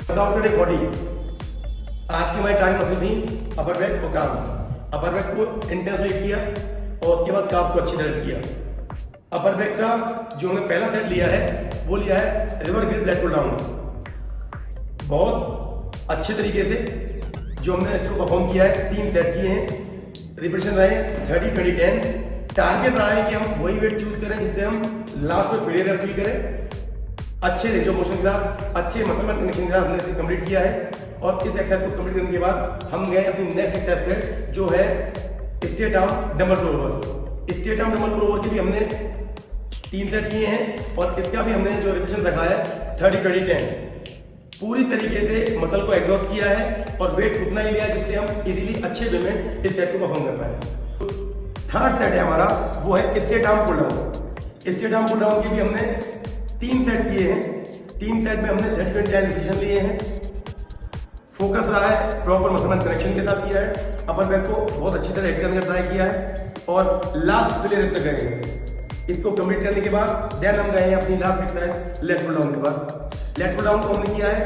Workout today body. आज की हमारी टाइम मसल थी अपर बैक और काफ। अपर बैक को इंटेंस किया और उसके बाद काफ को अच्छी तरह किया। अपर बैक का जो हमने पहला सेट लिया है वो लिया है reverse grip lat pull down. बहुत अच्छे तरीके से जो हमने इसको परफॉर्म किया है, 3 सेट किए हैं। रिपीटेशन रहे 30 20 10। टारगेट रहा है कि हम वही वेट चूज करें जिससे हम लास्ट में फेलियर फील करें। अच्छे रेंज ऑफ मोशन के साथ, अच्छे मसल कनेक्शन के साथ हमने इसे कंप्लीट किया है। और इस एक्सरसाइज को कंप्लीट करने के बाद हम गए अपनी नेक्स्ट एक्सरसाइज पे जो है straight arm dumbbell pull over. Straight arm dumbbell pull over के भी हमने 3 सेट किए हैं और इसका भी हमने जो रिपीटेशन रखा है 30 20 10। पूरी तरीके से मसल को एग्जॉस्ट किया है और वेट उतना ही लिया जिससे हम इजीली अच्छे वे में इस सेट को परफॉर्म कर पाए। थर्ड सेट है हमारा, वो है straight arm pull down. Straight arm pull down के भी हमने 3 सेट किए हैं। 3 सेट में हमने 30 20 10 रिपीटेशन लिए हैं। फोकस रहा है प्रॉपर मसल कनेक्शन के साथ किया है। अपर बैक को बहुत अच्छी तरह हिट करने का ट्राई किया है और लास्ट फेलियर तक गए हैं। इसको कंप्लीट करने के बाद देन हम गए हैं अपनी last exercise lat pull down के बाद। लेट पुल डाउन को हमने किया है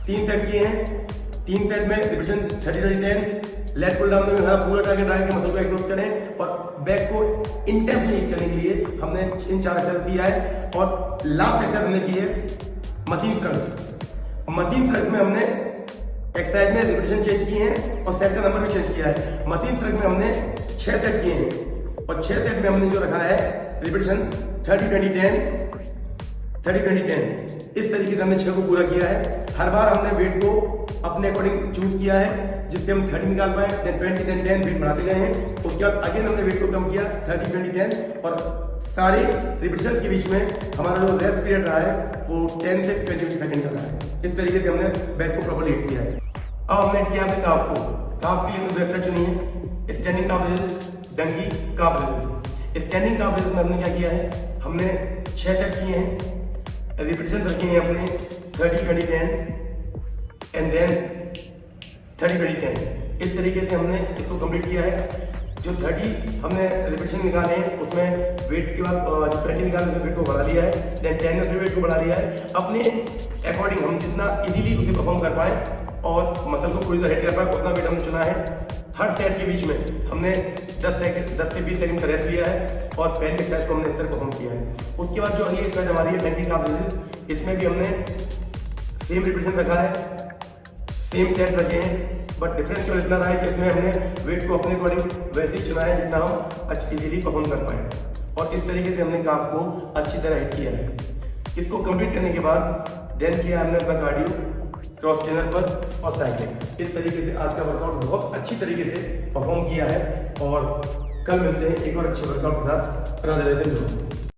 3 सेट किए हैं। 3 सेट में रिपीटेशन 30 20 10। लेट पुल डाउन में हमारा पूरा टारगेट रहा है कि मसल को एग्जॉस्ट करें और बैक को इंटेंसली हिट करने के लिए हमने इन 4 एक्सरसाइज किया है। और लास्ट एक्सरसाइज हमने की है मशीन थ्रस्ट। मशीन थ्रस्ट में हमने एक्सरसाइज में रिपीटेशन चेंज किए हैं और सेट का नंबर भी चेंज किया है। मशीन थ्रस्ट में हमने 6 सेट किए हैं और 6 सेट में हमने जो रखा है रिपीटेशन 30 20 10 30 20 10। इस तरीके से हमने 6 को पूरा किया है। हर बार हमने वेट को अपने अकॉर्डिंग चूज किया है जिससे हम 30 निकाल पाए, देन 20 देन 10 वेट बढ़ाते गए हैं। उसके बाद अगेन हमने वेट को कम किया 30 20 10 और सारे रिपीटेशन के बीच में हमारा जो रेस्ट पीरियड रहा है वो 10 से 20 सेकंड का रहा है। इस तरीके से हमने बैक को प्रॉपर्ली हिट किया है। अब हमने किया अपने काफ को। काफ के लिए तो एक्सरसाइज चुनी है स्टैंडिंग काफ रेजिस्ट, डंकी काफ रेजिस्ट। स्टैंडिंग काफ रेजिस्ट में हमने क्या किया है, हमने 6 सेट किए हैं। रिपीटेशन रखे हैं अपने 30 20 10 एंड देन 30 20 10। इस तरीके से हमने इसको कंप्लीट किया है। जो 30 हमने रिपीटेशन निकाले हैं उसमें वेट के बाद जो 20 निकाले उसमें वेट को बढ़ा लिया है, देन 10 में फिर वेट को बढ़ा लिया है। अपने अकॉर्डिंग हम जितना इजीली उसे परफॉर्म कर पाए और मसल को पूरी तरह हिट कर पाए उतना वेट हमने चुना है। हर सेट के बीच में हमने 10 से 20 सेकंड का रेस्ट लिया है और पहले एक्सरसाइज को हमने इस तरह परफॉर्म किया है। उसके बाद जो अगली एक्सरसाइज हमारी है डंकी काफ रेजिस्ट, इसमें भी हमने सेम रिपीटेशन रखा है, सेम सेट रखे हैं, बट डिफरेंस केवल इतना रहा है कि इसमें हमने वेट को अपने अकॉर्डिंग वैसे ही चुना है जितना हम इजीली परफॉर्म कर पाए और इस तरीके से हमने काफ को अच्छी तरह हिट किया है। इसको कंप्लीट करने के बाद देन किया हमने अपना कार्डियो क्रॉस ट्रेनर पर और साइकिलिंग। इस तरीके से आज का वर्कआउट बहुत अच्छी तरीके से परफॉर्म किया है और कल मिलते हैं एक और अच्छे वर्कआउट के साथ। राधे राधे।